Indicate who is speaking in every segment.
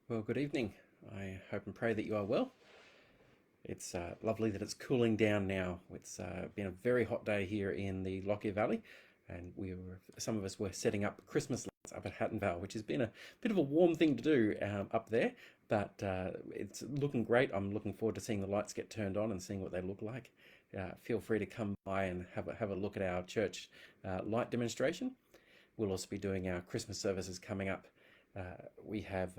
Speaker 1: Well, good evening. I hope and pray that you are well. It's lovely that it's cooling down now. It's been a very hot day here in the Lockyer Valley, and some of us were setting up Christmas lights up at Hatton Vale, which has been a bit of a warm thing to do up there, but it's looking great. I'm looking forward to seeing the lights get turned on and seeing what they look like. Feel free to come by and have a look at our church light demonstration. We'll also be doing our Christmas services coming up. We have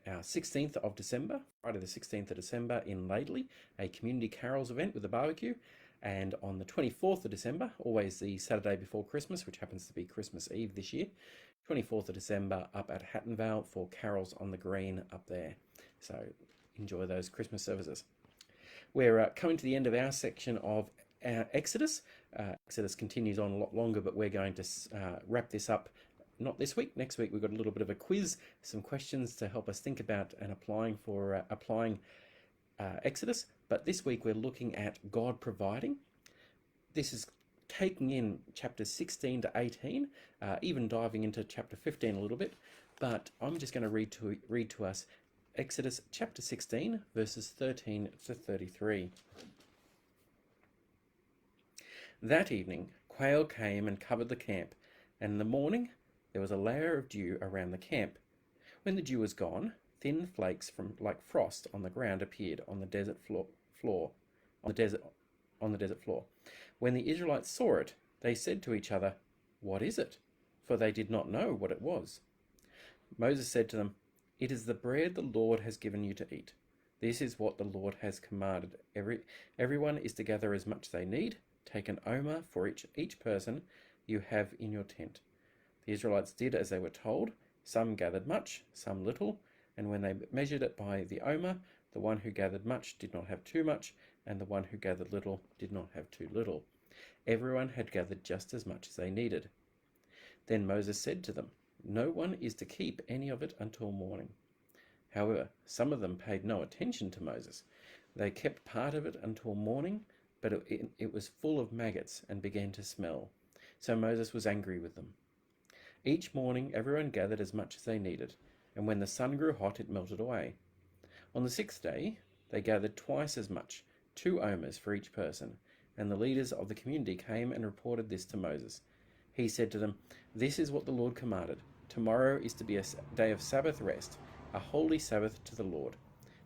Speaker 1: our 16th of December, Friday the 16th of December in Laidley, a community carols event with a barbecue. And on the 24th of December, always the Saturday before Christmas, which happens to be Christmas Eve this year, 24th of December up at Hatton Vale for carols on the green up there. So enjoy those Christmas services. We're coming to the end of our section of Exodus. Exodus continues on a lot longer, but we're going to wrap this up not this week. Next week we've got a little bit of a quiz, some questions to help us think about and applying Exodus. But this week we're looking at God providing. This is taking in chapters 16 to 18, even diving into chapter 15 a little bit. But I'm just going to read to us Exodus chapter 16, verses 13 to 33. That evening, quail came and covered the camp, and in the morning there was a layer of dew around the camp. When the dew was gone, thin flakes from like frost on the ground appeared on the desert floor. When the Israelites saw it, they said to each other, "What is it?" For they did not know what it was. Moses said to them, "It is the bread the Lord has given you to eat. This is what the Lord has commanded. Everyone is to gather as much as they need. Take an omer for each person you have in your tent." The Israelites did as they were told. Some gathered much, some little, and when they measured it by the omer, the one who gathered much did not have too much, and the one who gathered little did not have too little. Everyone had gathered just as much as they needed. Then Moses said to them, "No one is to keep any of it until morning." However, some of them paid no attention to Moses. They kept part of it until morning, but it was full of maggots and began to smell. So Moses was angry with them. Each morning everyone gathered as much as they needed, and when the sun grew hot it melted away. On the sixth day they gathered twice as much, 2 omers for each person, and the leaders of the community came and reported this to Moses. He said to them, "This is what the Lord commanded. Tomorrow is to be a day of Sabbath rest, a holy Sabbath to the Lord.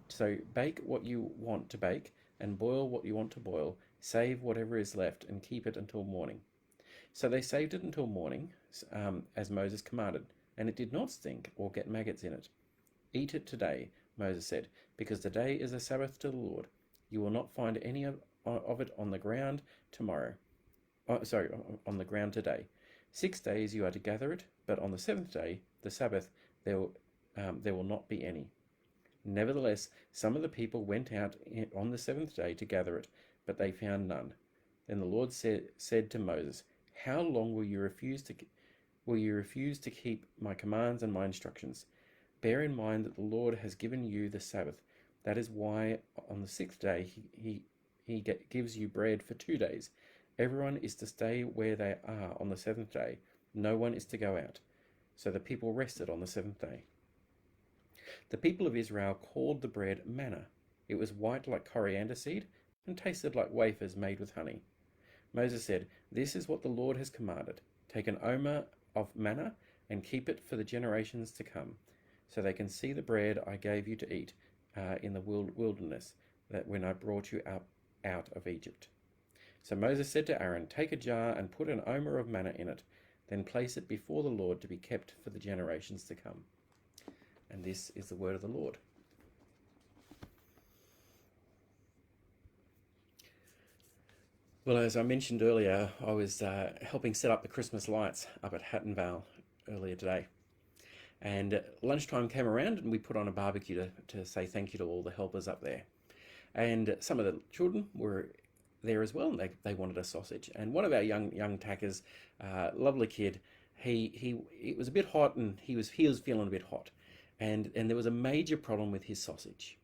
Speaker 1: So bake what you want to bake, and boil what you want to boil, save whatever is left, and keep it until morning." So they saved it until morning, as Moses commanded, and it did not stink or get maggots in it. "Eat it today," Moses said, "because today is a Sabbath to the Lord. You will not find any of it on the ground tomorrow. On the ground today. 6 days you are to gather it, but on the seventh day, the Sabbath, there will not be any." Nevertheless, some of the people went out on the seventh day to gather it, but they found none. Then the Lord said to Moses, "How long will you refuse to keep my commands and my instructions? Bear in mind that the Lord has given you the Sabbath. That is why on the sixth day he gives you bread for 2 days. Everyone is to stay where they are on the seventh day. No one is to go out." So the people rested on the seventh day. The people of Israel called the bread manna. It was white like coriander seed and tasted like wafers made with honey. Moses said, "This is what the Lord has commanded. Take an omer of manna and keep it for the generations to come, so they can see the bread I gave you to eat in the wilderness, that when I brought you out of Egypt." So Moses said to Aaron, "Take a jar and put an omer of manna in it, then place it before the Lord to be kept for the generations to come." And this is the word of the Lord. Well, as I mentioned earlier, I was helping set up the Christmas lights up at Hatton Vale earlier today. And lunchtime came around and we put on a barbecue to say thank you to all the helpers up there. And some of the children were there as well, and they wanted a sausage. And one of our young tackers, lovely kid, it was a bit hot, and he was feeling a bit hot. And there was a major problem with his sausage,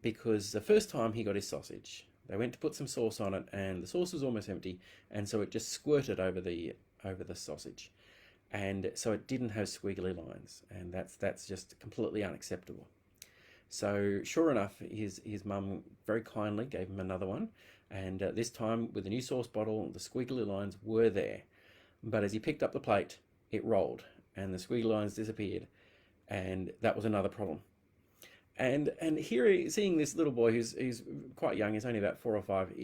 Speaker 1: because the first time he got his sausage, they went to put some sauce on it, and the sauce was almost empty, and so it just squirted over the sausage. and so it didn't have squiggly lines, and that's just completely unacceptable. So sure enough, his mum very kindly gave him another one, and this time with a new sauce bottle, the squiggly lines were there. But as he picked up the plate, it rolled, and the squiggly lines disappeared, and that was another problem. And here, seeing this little boy who's quite young, he's only about 4 or 5,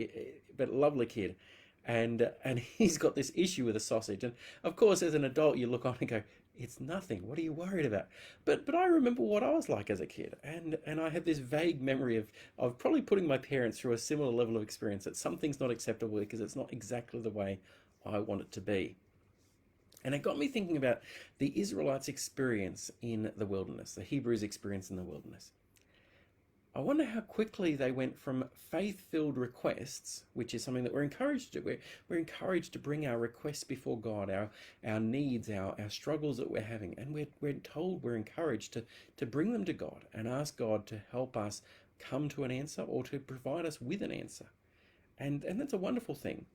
Speaker 1: but a lovely kid, and he's got this issue with a sausage. And of course, as an adult, you look on and go, "It's nothing. What are you worried about?" But I remember what I was like as a kid, and I have this vague memory of probably putting my parents through a similar level of experience that something's not acceptable because it's not exactly the way I want it to be. And it got me thinking about the Israelites' experience in the wilderness, the Hebrews' experience in the wilderness. I wonder how quickly they went from faith-filled requests, which is something that we're encouraged to do. We're encouraged to bring our requests before God, our needs, our struggles that we're having. And we're told, we're encouraged to bring them to God and ask God to help us come to an answer or to provide us with an answer. And that's a wonderful thing.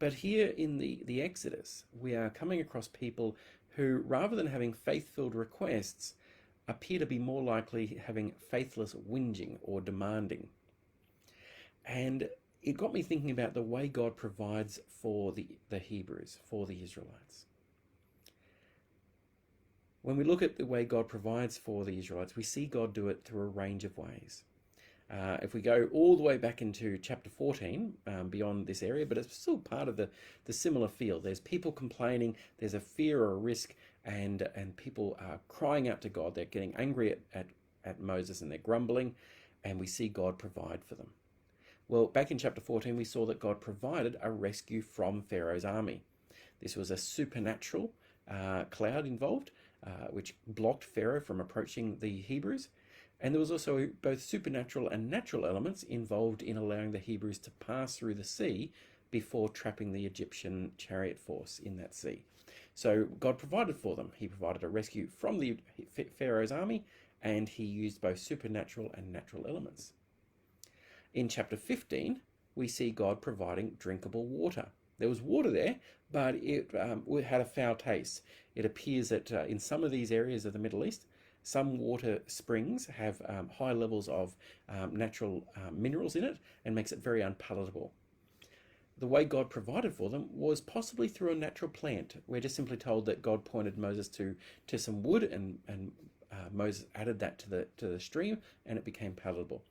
Speaker 1: But here in the Exodus, we are coming across people who, rather than having faith-filled requests, appear to be more likely having faithless whinging or demanding. And it got me thinking about the way God provides for the Hebrews, for the Israelites. When we look at the way God provides for the Israelites, we see God do it through a range of ways. If we go all the way back into chapter 14, beyond this area, but it's still part of the similar field. There's people complaining, there's a fear or a risk, and people are crying out to God. They're getting angry at Moses and they're grumbling, and we see God provide for them. Well, back in chapter 14, we saw that God provided a rescue from Pharaoh's army. This was a supernatural cloud involved, which blocked Pharaoh from approaching the Hebrews. And there was also both supernatural and natural elements involved in allowing the Hebrews to pass through the sea before trapping the Egyptian chariot force in that sea. So God provided for them. He provided a rescue from the Pharaoh's army, and he used both supernatural and natural elements. In chapter 15, we see God providing drinkable water. There was water there, but it had a foul taste. It appears that in some of these areas of the Middle East, some water springs have high levels of natural minerals in it and makes it very unpalatable. The way God provided for them was possibly through a natural plant. We're just simply told that God pointed Moses to some wood, and Moses added that to the stream, and it became palatable.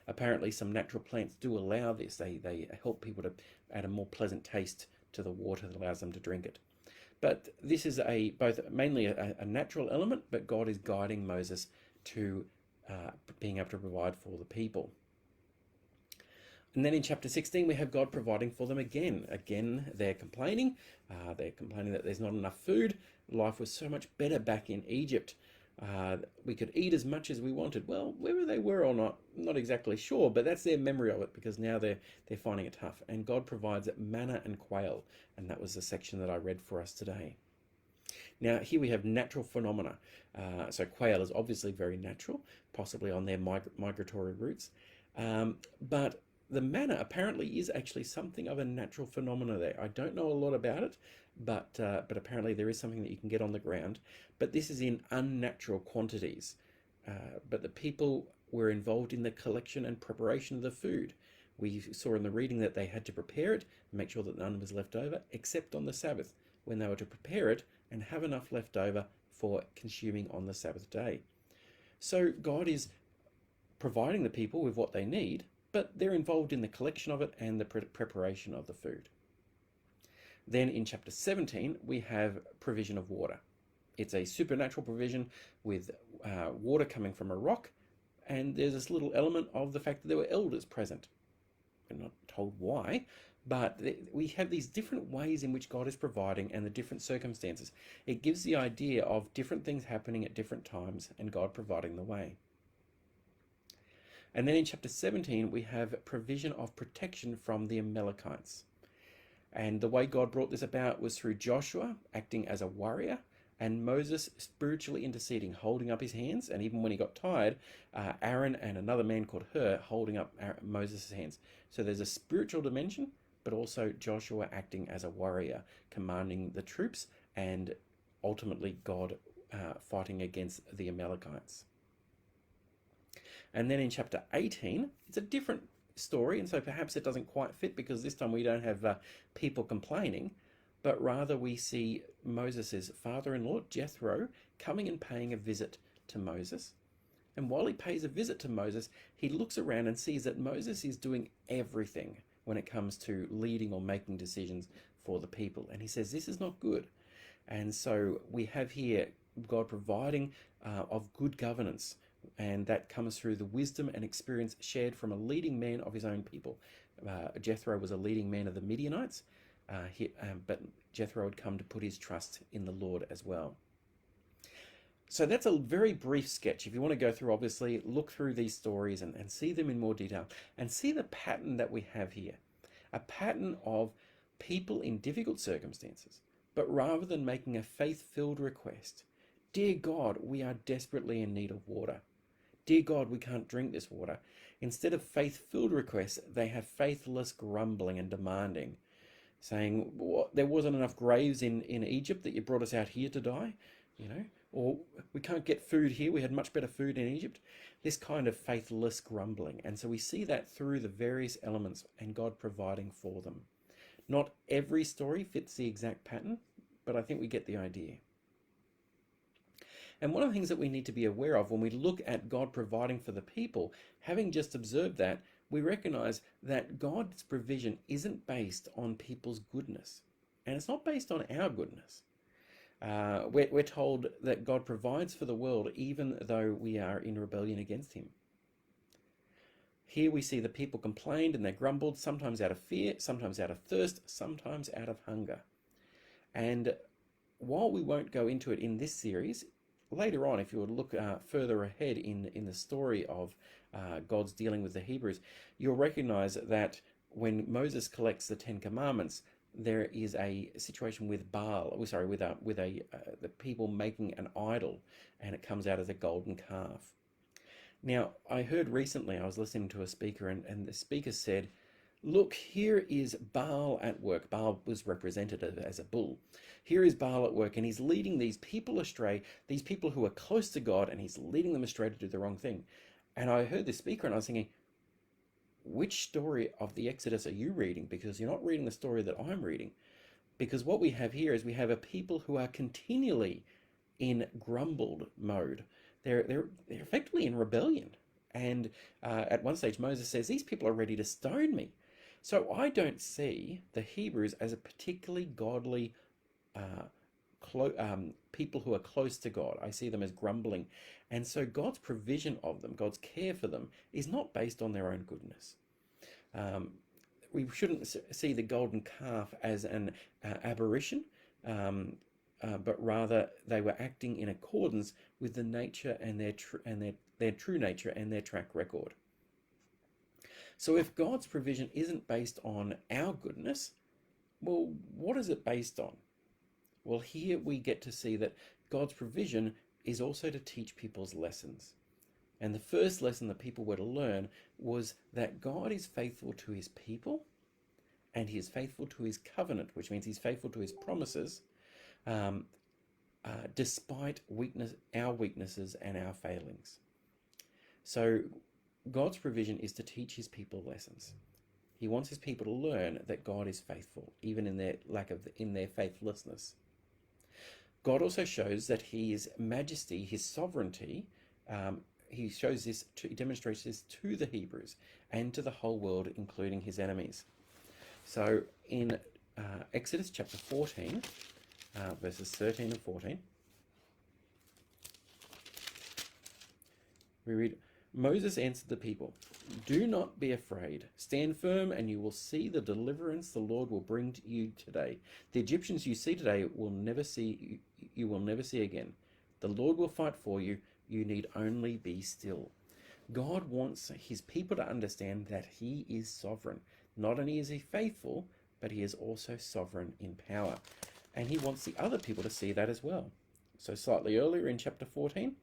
Speaker 1: Apparently, some natural plants do allow this. They help people to add a more pleasant taste to the water that allows them to drink it. But this is mainly a natural element, but God is guiding Moses to being able to provide for the people. And then in chapter 16, we have God providing for them again. Again, they're complaining. They're complaining that there's not enough food. Life was so much better back in Egypt. We could eat as much as we wanted. Well, whether they were or not exactly sure, but that's their memory of it, because now they're finding it tough. And God provides manna and quail, and that was the section that I read for us today. Now, here we have natural phenomena. So quail is obviously very natural, possibly on their migratory routes. But the manna apparently is actually something of a natural phenomena there. I don't know a lot about it, but apparently there is something that you can get on the ground. But this is in unnatural quantities. But the people were involved in the collection and preparation of the food. We saw in the reading that they had to prepare it, make sure that none was left over, except on the Sabbath, when they were to prepare it and have enough left over for consuming on the Sabbath day. So God is providing the people with what they need, but they're involved in the collection of it and the preparation of the food. Then in chapter 17, we have provision of water. It's a supernatural provision with water coming from a rock, and there's this little element of the fact that there were elders present. We're not told why, but we have these different ways in which God is providing and the different circumstances. It gives the idea of different things happening at different times and God providing the way. And then in chapter 17, we have provision of protection from the Amalekites. And the way God brought this about was through Joshua acting as a warrior and Moses spiritually interceding, holding up his hands. And even when he got tired, Aaron and another man called Hur holding up Moses' hands. So there's a spiritual dimension, but also Joshua acting as a warrior, commanding the troops and ultimately God fighting against the Amalekites. And then in chapter 18, it's a different story, and so perhaps it doesn't quite fit because this time we don't have people complaining, but rather we see Moses' father-in-law, Jethro, coming and paying a visit to Moses. And while he pays a visit to Moses, he looks around and sees that Moses is doing everything when it comes to leading or making decisions for the people. And he says, this is not good. And so we have here God providing of good governance, and that comes through the wisdom and experience shared from a leading man of his own people. Jethro was a leading man of the Midianites, but Jethro had come to put his trust in the Lord as well. So that's a very brief sketch. If you want to go through, obviously, look through these stories and see them in more detail and see the pattern that we have here. A pattern of people in difficult circumstances, but rather than making a faith-filled request, dear God, we are desperately in need of water. Dear God, we can't drink this water. Instead of faith-filled requests, they have faithless grumbling and demanding, saying, there wasn't enough graves in Egypt that you brought us out here to die, or we can't get food here, we had much better food in Egypt. This kind of faithless grumbling. And so we see that through the various elements and God providing for them. Not every story fits the exact pattern, but I think we get the idea. And one of the things that we need to be aware of when we look at God providing for the people, having just observed that, we recognize that God's provision isn't based on people's goodness. And it's not based on our goodness. We're told that God provides for the world even though we are in rebellion against him. Here we see the people complained and they grumbled, sometimes out of fear, sometimes out of thirst, sometimes out of hunger. And while we won't go into it in this series, later on, if you would look further ahead in the story of God's dealing with the Hebrews, you'll recognize that when Moses collects the Ten Commandments, there is a situation with the people making an idol, and it comes out as a golden calf. Now, I heard recently, I was listening to a speaker, and the speaker said, look, here is Baal at work. Baal was represented as a bull. Here is Baal at work, and he's leading these people astray, these people who are close to God, and he's leading them astray to do the wrong thing. And I heard this speaker, and I was thinking, which story of the Exodus are you reading? Because you're not reading the story that I'm reading. Because what we have here is we have a people who are continually in grumbled mode. They're effectively in rebellion. And at one stage, Moses says, these people are ready to stone me. So I don't see the Hebrews as a particularly godly people who are close to God. I see them as grumbling. And so God's provision of them, God's care for them, is not based on their own goodness. We shouldn't see the golden calf as an aberration, but rather they were acting in accordance with the nature and their true nature and their track record. So if God's provision isn't based on our goodness, well, what is it based on? Well, here we get to see that God's provision is also to teach people's lessons. And the first lesson that people were to learn was that God is faithful to his people, and he is faithful to his covenant, which means he's faithful to his promises, despite our weaknesses and our failings. So God's provision is to teach his people lessons. He wants his people to learn that God is faithful, even in their faithlessness. God also shows that his majesty, his sovereignty, he demonstrates this to the Hebrews and to the whole world, including his enemies. So in Exodus chapter 14, verses 13 and 14, we read, Moses answered the people, do not be afraid. Stand firm, and you will see the deliverance the Lord will bring to you today. The Egyptians you see today you will never see again. The Lord will fight for you. You need only be still. God wants his people to understand that he is sovereign. Not only is he faithful, but he is also sovereign in power. And he wants the other people to see that as well. So slightly earlier in chapter 14,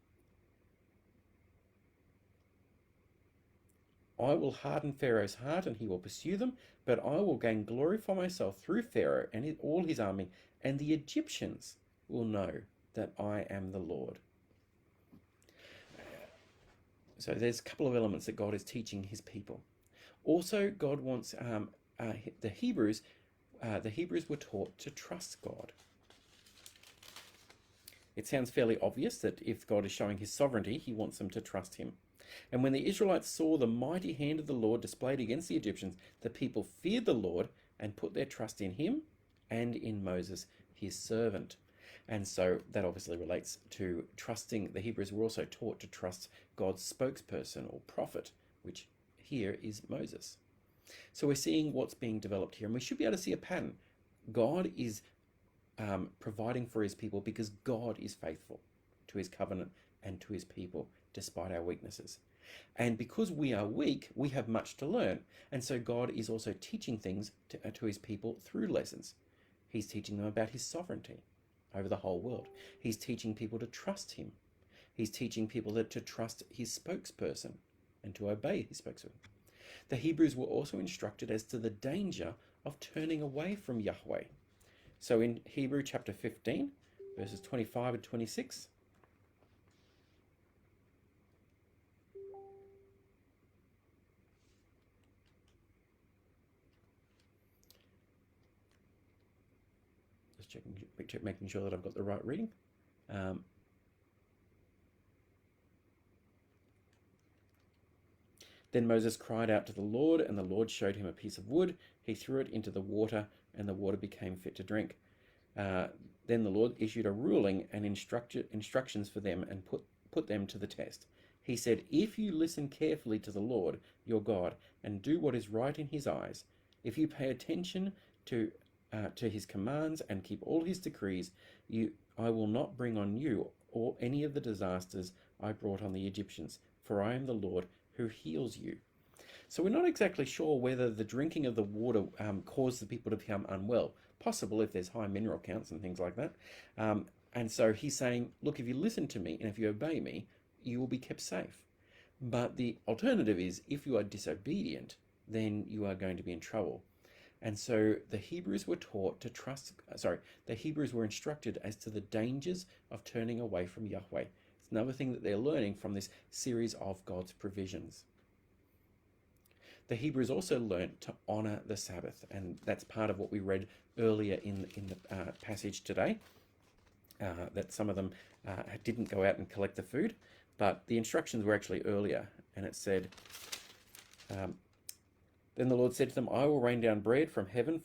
Speaker 1: I will harden Pharaoh's heart and he will pursue them, but I will gain glory for myself through Pharaoh and all his army, and the Egyptians will know that I am the Lord. So there's a couple of elements that God is teaching his people. Also, God wants the Hebrews were taught to trust God. It sounds fairly obvious that if God is showing his sovereignty, he wants them to trust him. And when the Israelites saw the mighty hand of the Lord displayed against the Egyptians, the people feared the Lord and put their trust in him and in Moses, his servant. And so that obviously relates to trusting. The Hebrews were also taught to trust God's spokesperson or prophet, which here is Moses. So we're seeing what's being developed here, and we should be able to see a pattern. God is providing for his people because God is faithful to his covenant and to his people despite our weaknesses. And because we are weak, we have much to learn. And so God is also teaching things to his people through lessons. He's teaching them about his sovereignty over the whole world. He's teaching people to trust him. He's teaching people to trust his spokesperson and to obey his spokesperson. The Hebrews were also instructed as to the danger of turning away from Yahweh. So in Hebrew chapter 15, verses 25 and 26, just making sure that I've got the right reading. Then Moses cried out to the Lord, and the Lord showed him a piece of wood. He threw it into the water, and the water became fit to drink. Then the Lord issued a ruling and instructions for them and put them to the test. He said, if you listen carefully to the Lord, your God, and do what is right in his eyes, if you pay attention to his commands and keep all his decrees, I will not bring on you or any of the disasters I brought on the Egyptians, for I am the Lord who heals you. So we're not exactly sure whether the drinking of the water caused the people to become unwell. Possible if there's high mineral counts and things like that. And so he's saying, look, if you listen to me and if you obey me, you will be kept safe. But the alternative is, if you are disobedient, then you are going to be in trouble. And so the Hebrews were the Hebrews were instructed as to the dangers of turning away from Yahweh. It's another thing that they're learning from this series of God's provisions. The Hebrews also learnt to honor the Sabbath, and that's part of what we read earlier in the passage today, that some of them didn't go out and collect the food, but the instructions were actually earlier, and it said, then the Lord said to them, I will rain down bread from heaven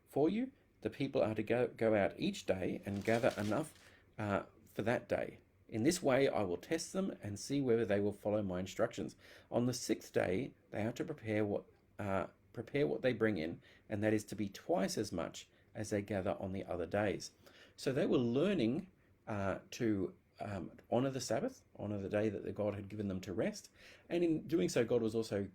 Speaker 1: for you. The people are to go out each day and gather enough for that day. In this way I will test them and see whether they will follow my instructions. On the sixth day they are to prepare what they bring in, and that is to be twice as much as they gather on the other days. So they were learning to honor the Sabbath, honor the day that God had given them to rest. And in doing so, God was also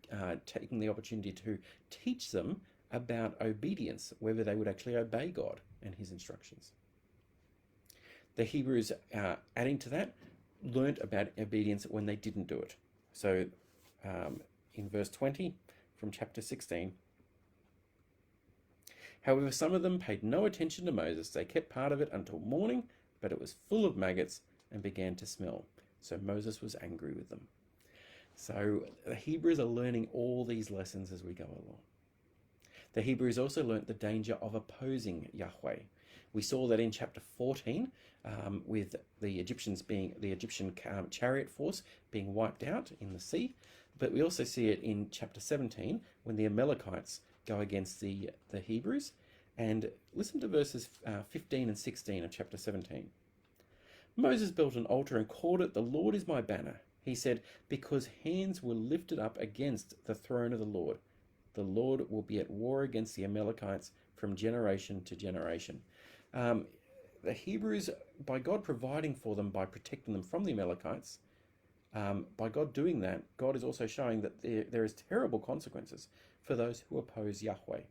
Speaker 1: taking the opportunity to teach them about obedience, whether they would actually obey God and his instructions. The Hebrews, adding to that, learnt about obedience when they didn't do it. So in verse 20 from chapter 16, however, some of them paid no attention to Moses. They kept part of it until morning, but it was full of maggots and began to smell. So Moses was angry with them. So the Hebrews are learning all these lessons as we go along. The Hebrews also learnt the danger of opposing Yahweh. We saw that in chapter 14 with the Egyptian chariot force being wiped out in the sea. But we also see it in chapter 17 when the Amalekites go against the Hebrews. And listen to verses 15 and 16 of chapter 17. Moses built an altar and called it, "The Lord is my banner." He said, because hands were lifted up against the throne of the Lord will be at war against the Amalekites from generation to generation. The Hebrews, by God providing for them, by protecting them from the Amalekites, by God doing that, God is also showing that there is terrible consequences for those who oppose Yahweh.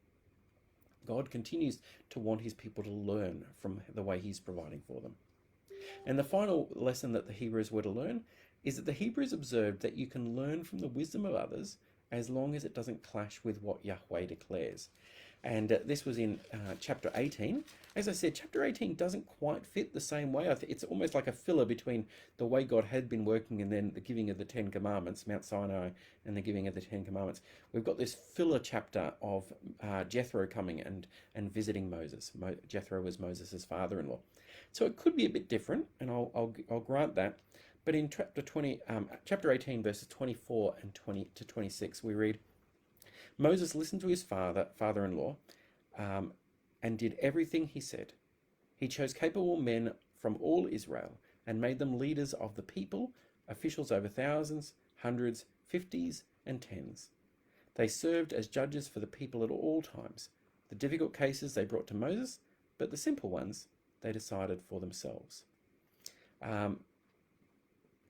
Speaker 1: God continues to want his people to learn from the way he's providing for them. And the final lesson that the Hebrews were to learn is that the Hebrews observed that you can learn from the wisdom of others as long as it doesn't clash with what Yahweh declares. And this was in chapter 18. As I said, chapter 18 doesn't quite fit the same way. It's almost like a filler between the way God had been working and then the giving of the Ten Commandments, Mount Sinai, and the giving of the Ten Commandments. We've got this filler chapter of Jethro coming and visiting Moses. Jethro was Moses' father-in-law. So it could be a bit different, and I'll grant that. But in chapter 18, verses 24 and 20 to 26, we read, Moses listened to his father-in-law, and did everything he said. He chose capable men from all Israel and made them leaders of the people, officials over thousands, hundreds, fifties, and tens. They served as judges for the people at all times. The difficult cases they brought to Moses, but the simple ones they decided for themselves.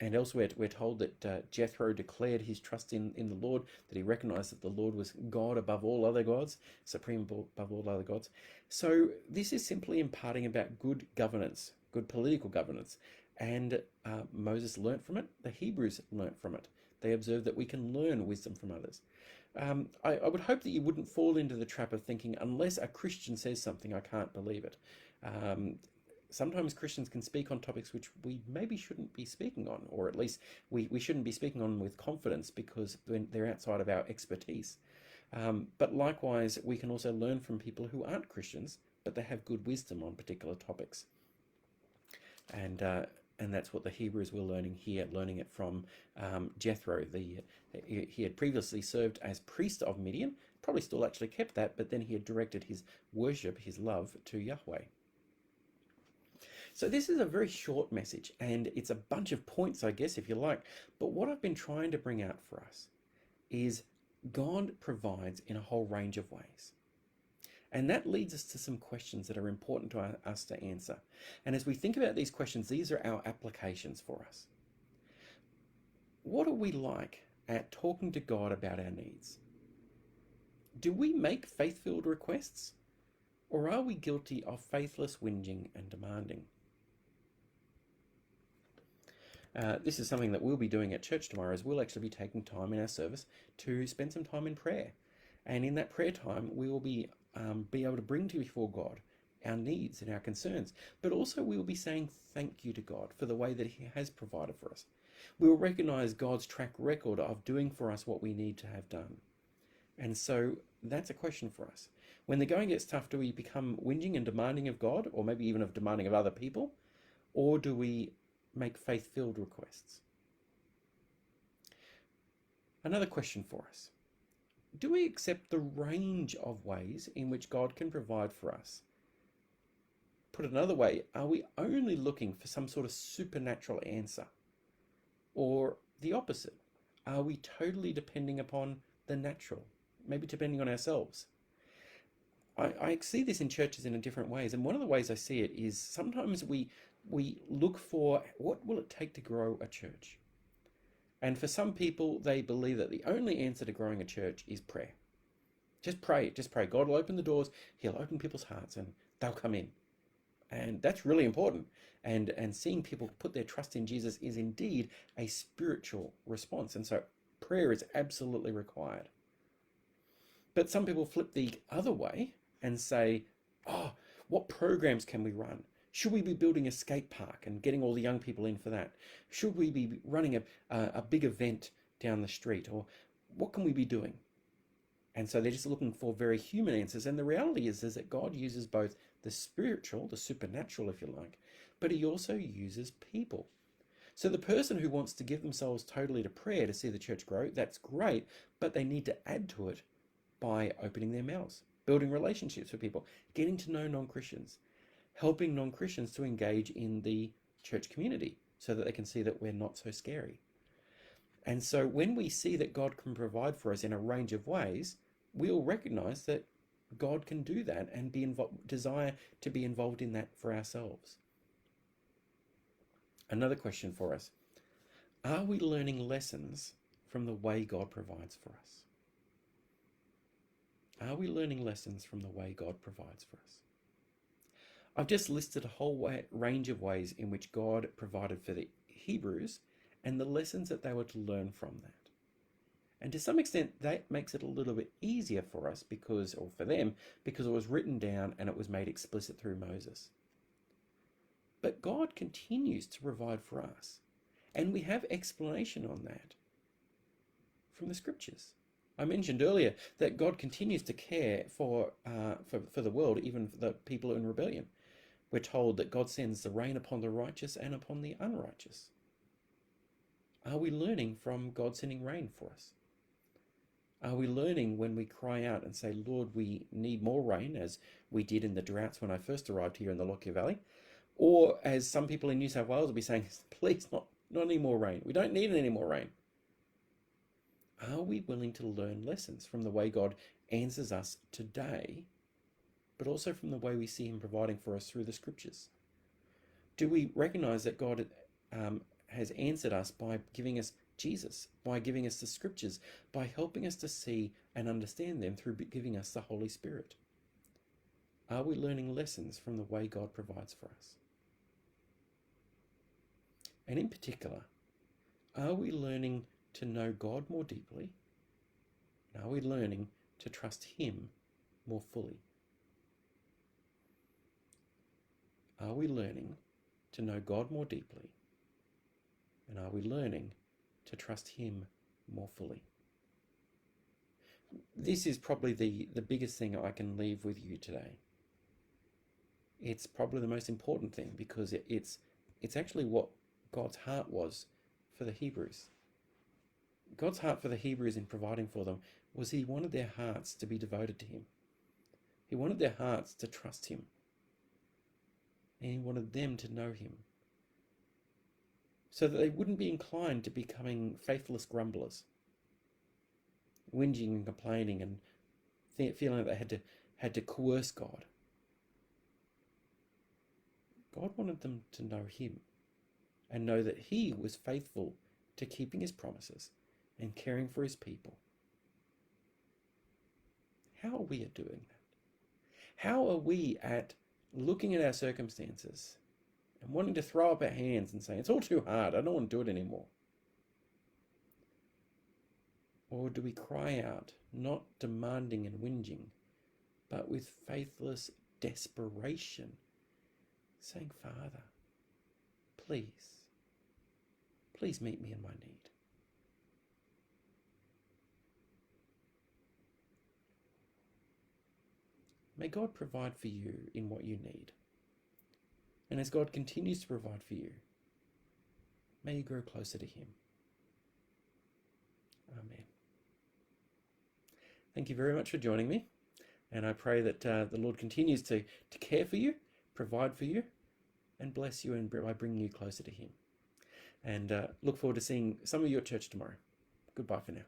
Speaker 1: And elsewhere, we're told that Jethro declared his trust in the Lord, that he recognized that the Lord was God above all other gods, supreme above all other gods. So this is simply imparting about good governance, good political governance. And Moses learnt from it. The Hebrews learnt from it. They observed that we can learn wisdom from others. I would hope that you wouldn't fall into the trap of thinking, unless a Christian says something, I can't believe it. Sometimes Christians can speak on topics which we maybe shouldn't be speaking on, or at least we shouldn't be speaking on with confidence because they're outside of our expertise. But likewise, we can also learn from people who aren't Christians, but they have good wisdom on particular topics. And that's what the Hebrews were learning here, learning it from Jethro. He had previously served as priest of Midian, probably still actually kept that, but then he had directed his worship, his love to Yahweh. So this is a very short message, and it's a bunch of points, I guess, if you like. But what I've been trying to bring out for us is God provides in a whole range of ways. And that leads us to some questions that are important to us to answer. And as we think about these questions, these are our applications for us. What are we like at talking to God about our needs? Do we make faith-filled requests? Or are we guilty of faithless whinging and demanding? This is something that we'll be doing at church tomorrow, as we'll actually be taking time in our service to spend some time in prayer. And in that prayer time, we will be able to bring to before God our needs and our concerns. But also we will be saying thank you to God for the way that he has provided for us. We will recognize God's track record of doing for us what we need to have done. And so that's a question for us. When the going gets tough, do we become whinging and demanding of God, or maybe even of demanding of other people? Or do we make faith-filled requests? Another question for us. Do we accept the range of ways in which God can provide for us? Put another way, are we only looking for some sort of supernatural answer? Or the opposite? Are we totally depending upon the natural? Maybe depending on ourselves? I see this in churches in different ways, and one of the ways I see it is sometimes we look for what will it take to grow a church. And for some people, they believe that the only answer to growing a church is prayer. Just pray. God will open the doors, he'll open people's hearts, and they'll come in. And that's really important. And seeing people put their trust in Jesus is indeed a spiritual response. And so prayer is absolutely required. But some people flip the other way and say, oh, what programs can we run? Should we be building a skate park and getting all the young people in for that? Should we be running a big event down the street? Or what can we be doing? And so they're just looking for very human answers. And the reality is that God uses both the spiritual, the supernatural, if you like, but he also uses people. So the person who wants to give themselves totally to prayer to see the church grow, that's great, but they need to add to it by opening their mouths, building relationships with people, getting to know non-Christians, helping non-Christians to engage in the church community so that they can see that we're not so scary. And so when we see that God can provide for us in a range of ways, we'll recognize that God can do that and desire to be involved in that for ourselves. Another question for us. Are we learning lessons from the way God provides for us? Are we learning lessons from the way God provides for us? I've just listed a whole range of ways in which God provided for the Hebrews and the lessons that they were to learn from that. And to some extent, that makes it a little bit easier for us because, or for them, because it was written down and it was made explicit through Moses. But God continues to provide for us. And we have explanation on that from the scriptures. I mentioned earlier that God continues to care for the world, even for the people in rebellion. We're told that God sends the rain upon the righteous and upon the unrighteous. Are we learning from God sending rain for us? Are we learning when we cry out and say, Lord, we need more rain, as we did in the droughts when I first arrived here in the Lockyer Valley? Or as some people in New South Wales will be saying, please, not any more rain. We don't need any more rain. Are we willing to learn lessons from the way God answers us today, but also from the way we see him providing for us through the scriptures? Do we recognize that God has answered us by giving us Jesus, by giving us the scriptures, by helping us to see and understand them through giving us the Holy Spirit? Are we learning lessons from the way God provides for us? And in particular, are we learning to know God more deeply? And are we learning to trust him more fully? Are we learning to know God more deeply? And are we learning to trust him more fully? This is probably the biggest thing I can leave with you today. It's probably the most important thing because it's actually what God's heart was for the Hebrews. God's heart for the Hebrews in providing for them was he wanted their hearts to be devoted to him. He wanted their hearts to trust him. And he wanted them to know him, so that they wouldn't be inclined to becoming faithless grumblers, whinging and complaining and feeling that they had to coerce God. God wanted them to know him and know that he was faithful to keeping his promises and caring for his people. How are we at doing that? How are we at looking at our circumstances and wanting to throw up our hands and say, it's all too hard, I don't want to do it anymore? Or do we cry out, not demanding and whinging, but with faithless desperation, saying, Father, please meet me in my need. May God provide for you in what you need. And as God continues to provide for you, may you grow closer to him. Amen. Thank you very much for joining me. And I pray that the Lord continues to care for you, provide for you, and bless you by bringing you closer to him. And look forward to seeing some of you at church tomorrow. Goodbye for now.